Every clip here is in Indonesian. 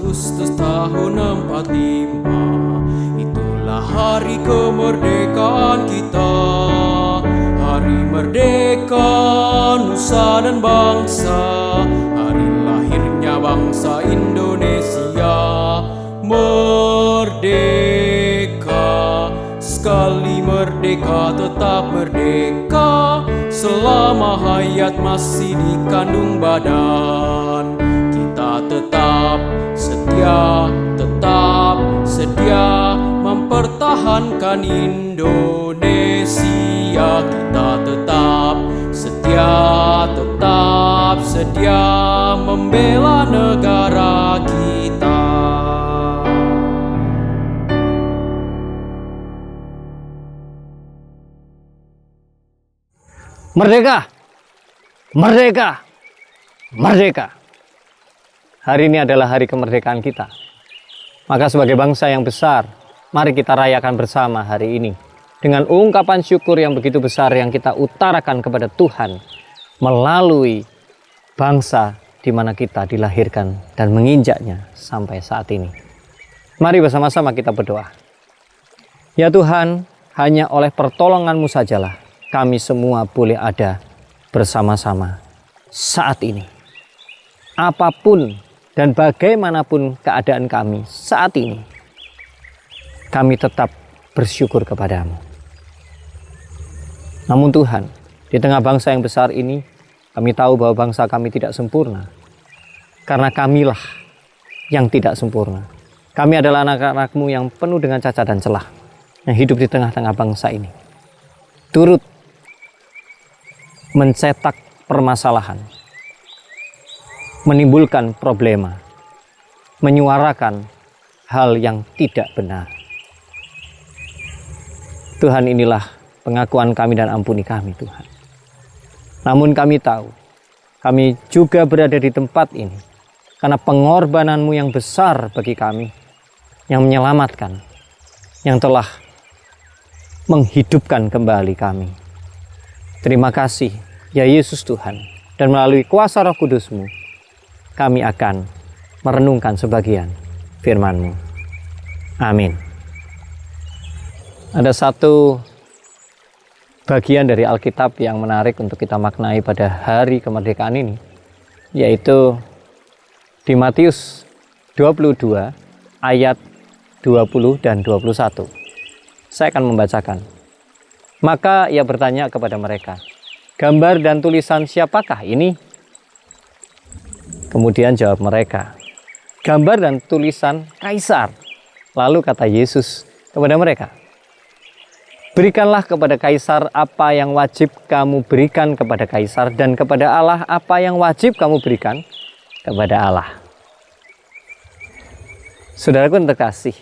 Agustus tahun 45. Itulah hari kemerdekaan kita, hari merdeka nusa dan bangsa, hari lahirnya bangsa Indonesia. Merdeka, sekali merdeka tetap merdeka, selama hayat masih dikandung badan. Kita tetap sedia mempertahankan Indonesia. Kita tetap sedia membela negara kita. Merdeka! Merdeka! Merdeka! Hari ini adalah hari kemerdekaan kita. Maka sebagai bangsa yang besar, mari kita rayakan bersama hari ini dengan ungkapan syukur yang begitu besar yang kita utarakan kepada Tuhan melalui bangsa di mana kita dilahirkan dan menginjaknya sampai saat ini. Mari bersama-sama kita berdoa. Ya Tuhan, hanya oleh pertolongan-Mu sajalah kami semua boleh ada bersama-sama saat ini. Apapun dan bagaimanapun keadaan kami saat ini, kami tetap bersyukur kepadamu. Namun Tuhan, di tengah bangsa yang besar ini, kami tahu bahwa bangsa kami tidak sempurna. Karena kamilah yang tidak sempurna. Kami adalah anak-anak-Mu yang penuh dengan cacat dan celah, yang hidup di tengah-tengah bangsa ini. Turut mencetak permasalahan, menimbulkan problema, menyuarakan hal yang tidak benar. Tuhan, inilah pengakuan kami dan ampuni kami Tuhan. Namun kami tahu, kami juga berada di tempat ini karena pengorbanan-Mu yang besar bagi kami, yang menyelamatkan, yang telah menghidupkan kembali kami. Terima kasih ya Yesus Tuhan, dan melalui kuasa Roh Kudus-Mu, kami akan merenungkan sebagian firman-Mu. Amin. Ada satu bagian dari Alkitab yang menarik untuk kita maknai pada hari kemerdekaan ini, yaitu di Matius 22 ayat 20 dan 21. Saya akan membacakan. Maka ia bertanya kepada mereka, gambar dan tulisan siapakah ini? Kemudian jawab mereka, gambar dan tulisan Kaisar. Lalu kata Yesus kepada mereka, berikanlah kepada Kaisar apa yang wajib kamu berikan kepada Kaisar, dan kepada Allah apa yang wajib kamu berikan kepada Allah. Saudaraku yang terkasih,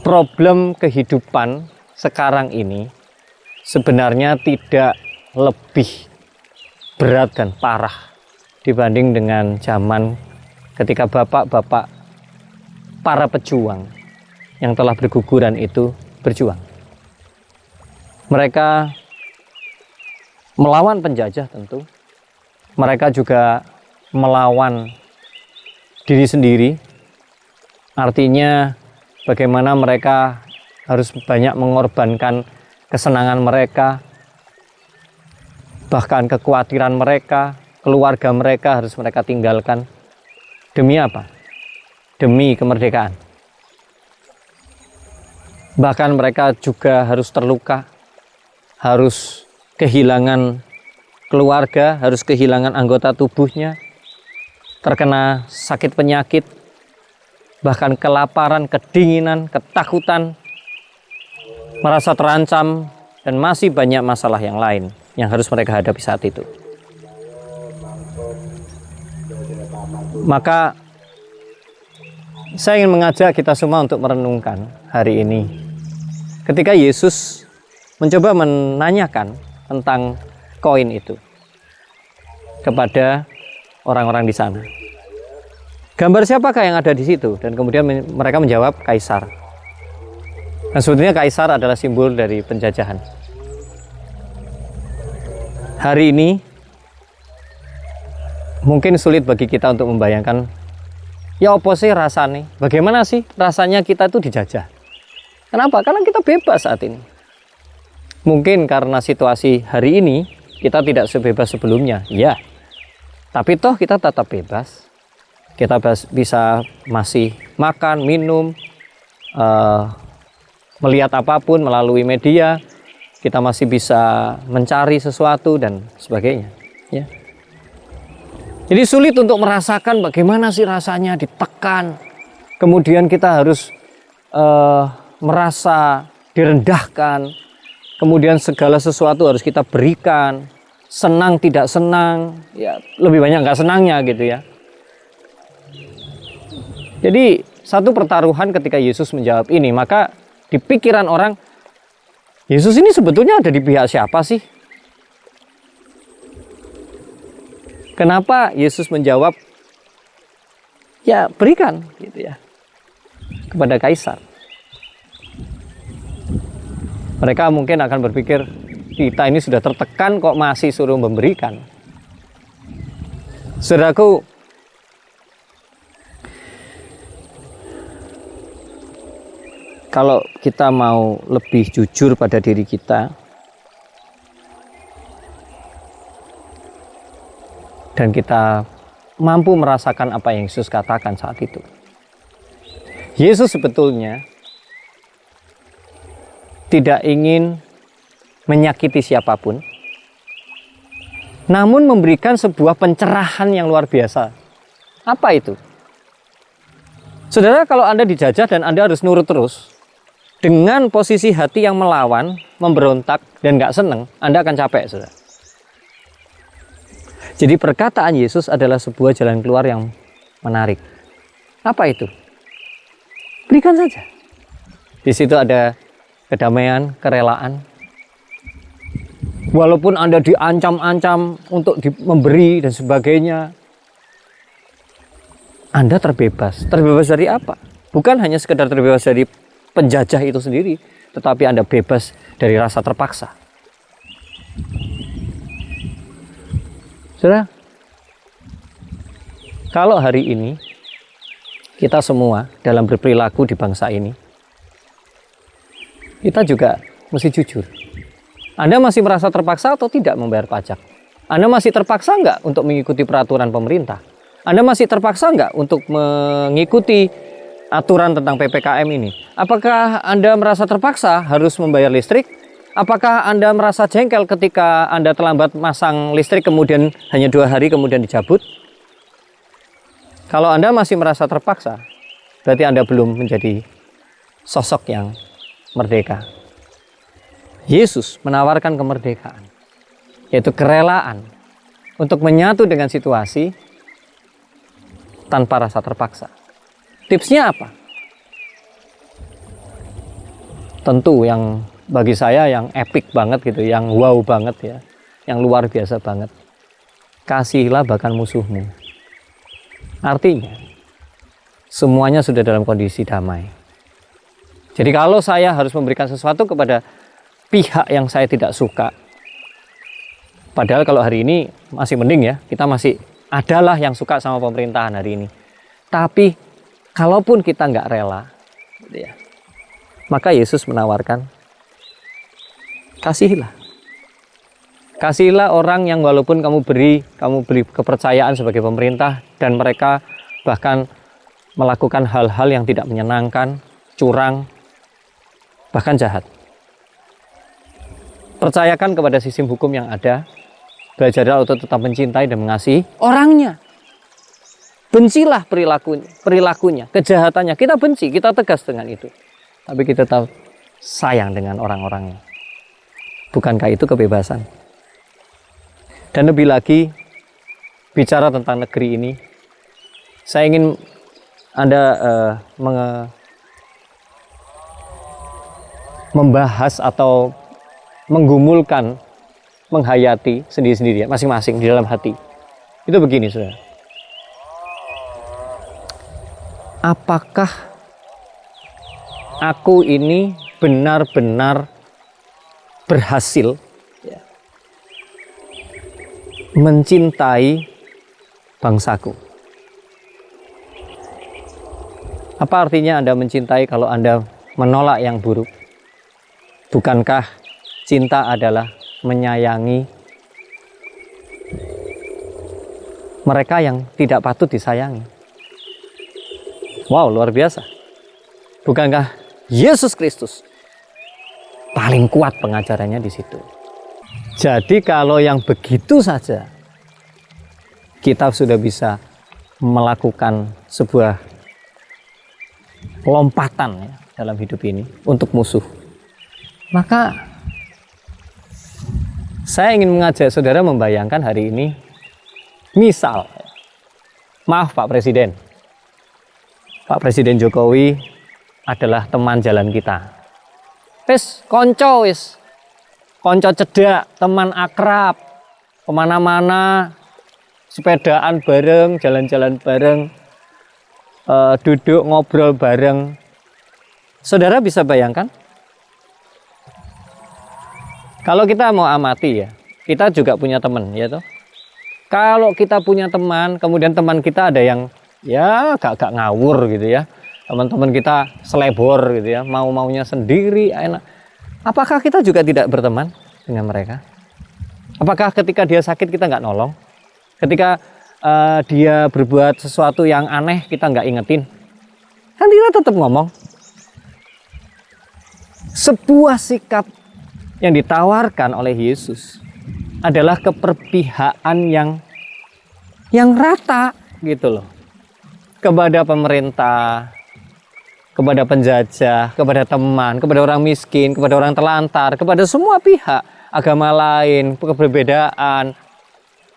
problem kehidupan sekarang ini sebenarnya tidak lebih berat dan parah dibanding dengan zaman ketika bapak-bapak para pejuang yang telah berguguran itu berjuang. Mereka melawan penjajah tentu. Mereka juga melawan diri sendiri. Artinya bagaimana mereka harus banyak mengorbankan kesenangan mereka, bahkan kekhawatiran mereka, keluarga mereka harus mereka tinggalkan. Demi apa? Demi kemerdekaan. Bahkan mereka juga harus terluka, harus kehilangan keluarga, harus kehilangan anggota tubuhnya, terkena sakit penyakit, bahkan kelaparan, kedinginan, ketakutan, merasa terancam, dan masih banyak masalah yang lain yang harus mereka hadapi saat itu. Maka saya ingin mengajak kita semua untuk merenungkan hari ini. Ketika Yesus mencoba menanyakan tentang koin itu kepada orang-orang di sana. Gambar siapakah yang ada di situ? Dan kemudian mereka menjawab Kaisar. Nah, sebetulnya Kaisar adalah simbol dari penjajahan. Hari ini Mungkin sulit bagi kita untuk membayangkan, ya apa sih rasanya? Bagaimana sih rasanya kita itu dijajah? Kenapa? Karena kita bebas saat ini. Mungkin karena situasi hari ini kita tidak sebebas sebelumnya, ya. Tapi toh kita tetap bebas. Kita bisa masih makan, minum, melihat apapun melalui media. Kita masih bisa mencari sesuatu dan sebagainya, ya. Jadi sulit untuk merasakan bagaimana sih rasanya ditekan. Kemudian kita harus merasa direndahkan. Kemudian segala sesuatu harus kita berikan. Senang tidak senang, ya lebih banyak nggak senangnya gitu ya. Jadi satu pertaruhan ketika Yesus menjawab ini, maka di pikiran orang, Yesus ini sebetulnya ada di pihak siapa sih? Kenapa Yesus menjawab, ya berikan gitu ya, kepada kaisar. Mereka mungkin akan berpikir, kita ini sudah tertekan kok masih suruh memberikan. Saudaraku, kalau kita mau lebih jujur pada diri kita dan kita mampu merasakan apa yang Yesus katakan saat itu. Yesus sebetulnya tidak ingin menyakiti siapapun, namun memberikan sebuah pencerahan yang luar biasa. Apa itu? Saudara, kalau Anda dijajah dan Anda harus nurut terus, dengan posisi hati yang melawan, memberontak, dan nggak seneng, Anda akan capek, saudara. Jadi perkataan Yesus adalah sebuah jalan keluar yang menarik. Apa itu? Berikan saja. Di situ ada kedamaian, kerelaan. Walaupun Anda diancam-ancam untuk memberi dan sebagainya, Anda terbebas. Terbebas dari apa? Bukan hanya sekedar terbebas dari penjajah itu sendiri, tetapi Anda bebas dari rasa terpaksa. Saudara, kalau hari ini kita semua dalam berperilaku di bangsa ini, kita juga mesti jujur. Anda masih merasa terpaksa atau tidak membayar pajak? Anda masih terpaksa enggak untuk mengikuti peraturan pemerintah? Anda masih terpaksa enggak untuk mengikuti aturan tentang PPKM ini? Apakah Anda merasa terpaksa harus membayar listrik? Apakah Anda merasa jengkel ketika Anda terlambat masang listrik kemudian hanya 2 hari kemudian dicabut? Kalau Anda masih merasa terpaksa, berarti Anda belum menjadi sosok yang merdeka. Yesus menawarkan kemerdekaan, yaitu kerelaan untuk menyatu dengan situasi tanpa rasa terpaksa. Tipsnya apa? Tentu yang bagi saya yang epic banget gitu, yang wow banget ya, yang luar biasa banget. Kasihilah bahkan musuhmu. Artinya, semuanya sudah dalam kondisi damai. Jadi kalau saya harus memberikan sesuatu kepada pihak yang saya tidak suka, padahal kalau hari ini masih mending ya, kita masih adalah yang suka sama pemerintahan hari ini. Tapi kalaupun kita nggak rela, gitu ya, maka Yesus menawarkan, kasihilah. Kasihilah orang yang walaupun kamu beri kepercayaan sebagai pemerintah dan mereka bahkan melakukan hal-hal yang tidak menyenangkan, curang, bahkan jahat. Percayakan kepada sistem hukum yang ada. Belajarlah untuk tetap mencintai dan mengasihi orangnya. Bencilah perilakunya, kejahatannya. Kita benci, kita tegas dengan itu. Tapi kita tahu sayang dengan orang-orangnya. Bukankah itu kebebasan? Dan lebih lagi, bicara tentang negeri ini, saya ingin Anda membahas atau menggumulkan, menghayati sendiri-sendiri, masing-masing di dalam hati. Itu begini, saudara. Apakah aku ini benar-benar berhasil mencintai bangsaku. Apa artinya Anda mencintai kalau Anda menolak yang buruk? Bukankah cinta adalah menyayangi mereka yang tidak patut disayangi? Wow, luar biasa. Bukankah Yesus Kristus paling kuat pengajarannya di situ? Jadi kalau yang begitu saja kita sudah bisa melakukan sebuah lompatan ya, dalam hidup ini untuk musuh, maka saya ingin mengajak saudara membayangkan hari ini, misal, maaf Pak Presiden Jokowi adalah teman jalan kita. Konco cedak, teman akrab, kemana-mana, sepedaan bareng, jalan-jalan bareng, duduk ngobrol bareng. Saudara bisa bayangkan? Kalau kita mau amati ya, kita juga punya teman, ya toh. Kalau kita punya teman, kemudian teman kita ada yang ya gak ngawur gitu ya. Teman-teman kita selebor gitu ya, mau-maunya sendiri, enak. Apakah kita juga tidak berteman dengan mereka? Apakah ketika dia sakit kita nggak nolong? Ketika dia berbuat sesuatu yang aneh kita nggak ingetin? Kan kita tetap ngomong. Sebuah sikap yang ditawarkan oleh Yesus adalah keperpihakan yang rata gitu loh, kepada pemerintah, kepada penjajah, kepada teman, kepada orang miskin, kepada orang terlantar, kepada semua pihak, agama lain, keberbedaan,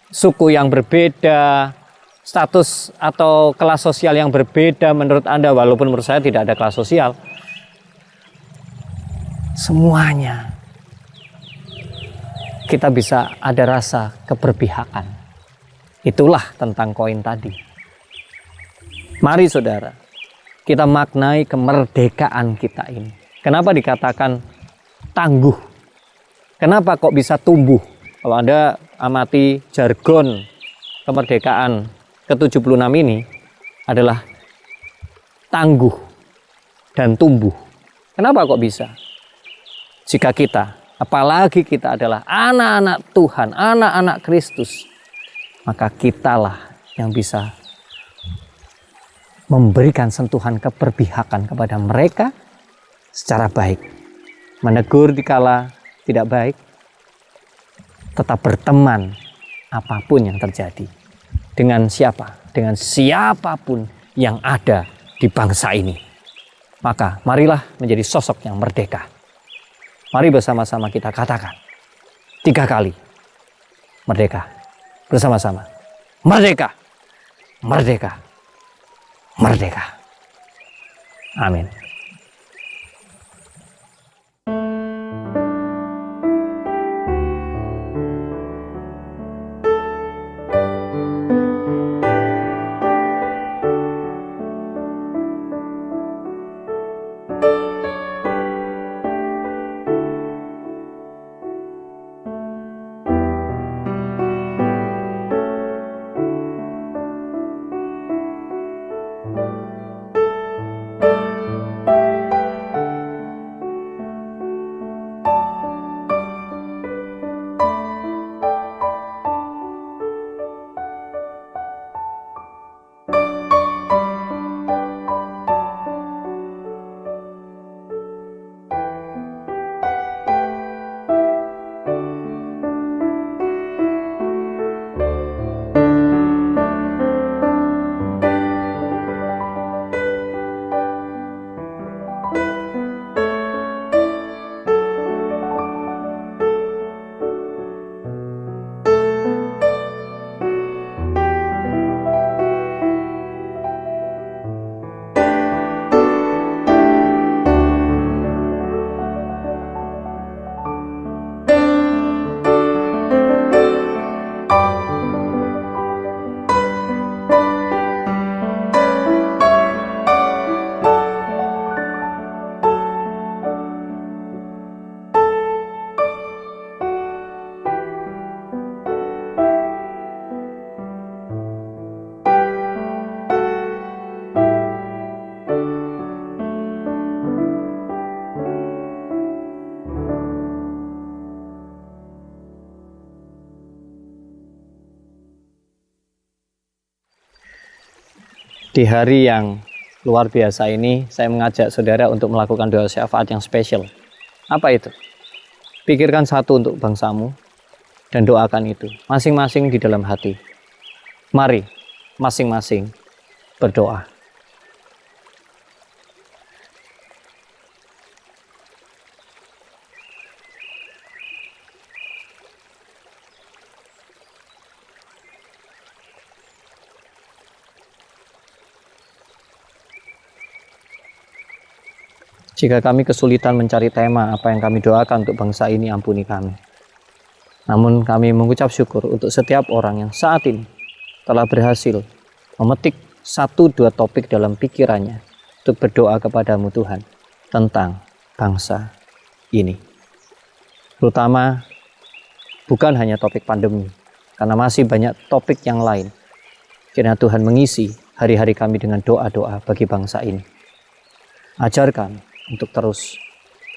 suku yang berbeda, status atau kelas sosial yang berbeda menurut Anda, walaupun menurut saya tidak ada kelas sosial. Semuanya kita bisa ada rasa keberpihakan. Itulah tentang koin tadi. Mari saudara, kita maknai kemerdekaan kita ini. Kenapa dikatakan tangguh? Kenapa kok bisa tumbuh? Kalau Anda amati jargon kemerdekaan ke-76 ini adalah tangguh dan tumbuh. Kenapa kok bisa? Jika kita, apalagi kita adalah anak-anak Tuhan, anak-anak Kristus, maka kitalah yang bisa memberikan sentuhan keberpihakan kepada mereka secara baik. Menegur dikala tidak baik, tetap berteman apapun yang terjadi. Dengan siapa? Dengan siapapun yang ada di bangsa ini. Maka marilah menjadi sosok yang merdeka. Mari bersama-sama kita katakan 3 kali. Merdeka. Bersama-sama. Merdeka. Merdeka. Merdeka. Amin. Di hari yang luar biasa ini, saya mengajak saudara untuk melakukan doa syafaat yang spesial. Apa itu? Pikirkan satu untuk bangsamu dan doakan itu masing-masing di dalam hati. Mari masing-masing berdoa. Jika kami kesulitan mencari tema apa yang kami doakan untuk bangsa ini, ampuni kami. Namun kami mengucap syukur untuk setiap orang yang saat ini telah berhasil memetik 1-2 topik dalam pikirannya untuk berdoa kepadamu Tuhan tentang bangsa ini. Terutama bukan hanya topik pandemi, karena masih banyak topik yang lain. Kiranya Tuhan mengisi hari-hari kami dengan doa-doa bagi bangsa ini. Ajar kami untuk terus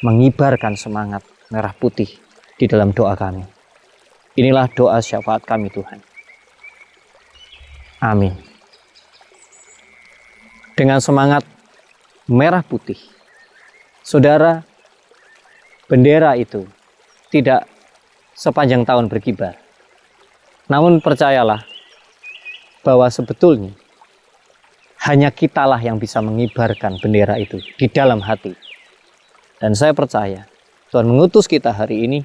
mengibarkan semangat merah putih di dalam doa kami. Inilah doa syafaat kami Tuhan. Amin. Dengan semangat merah putih, saudara, bendera itu tidak sepanjang tahun berkibar. Namun percayalah bahwa sebetulnya hanya kitalah yang bisa mengibarkan bendera itu di dalam hati. Dan saya percaya Tuhan mengutus kita hari ini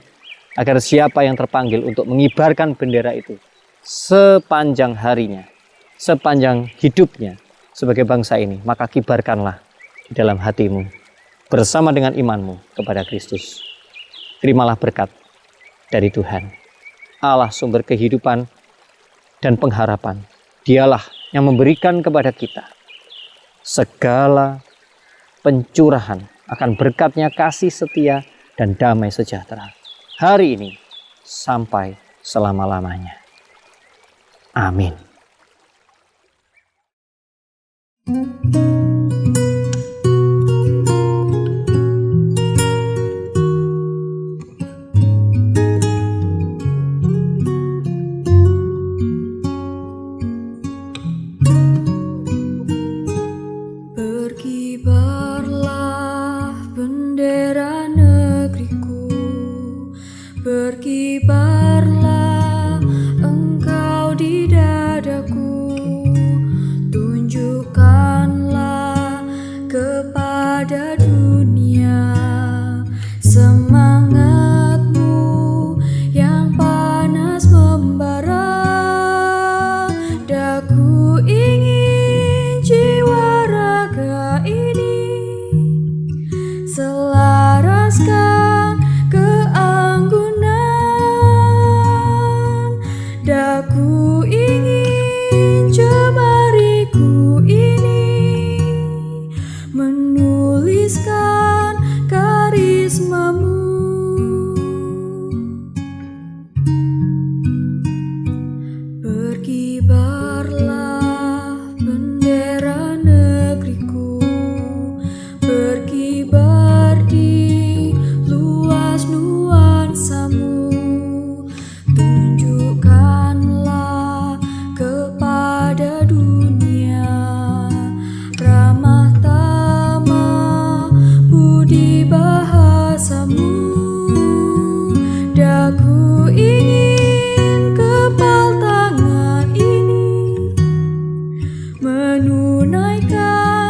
agar siapa yang terpanggil untuk mengibarkan bendera itu sepanjang harinya, sepanjang hidupnya sebagai bangsa ini, maka kibarkanlah di dalam hatimu bersama dengan imanmu kepada Kristus. Terimalah berkat dari Tuhan, Allah sumber kehidupan dan pengharapan. Dialah yang memberikan kepada kita segala pencurahan akan berkatnya kasih setia dan damai sejahtera hari ini sampai selama-lamanya. Amin. Berkibarlah bendera negeriku, berkibarlah engkau di dadaku, tunjukkanlah kepada dunia semangatmu yang panas membara. Daku ingin jiwa raga ini selaraskan keanggunan. Daku ingin jemariku ini menuliskan karismamu. Berkibarlah bendera negeriku, berkibar di luas nuansamu, tunjukkanlah kepada dunia ramah tamah budi bahasamu. Daku ingin kepal tangan ini menunaikan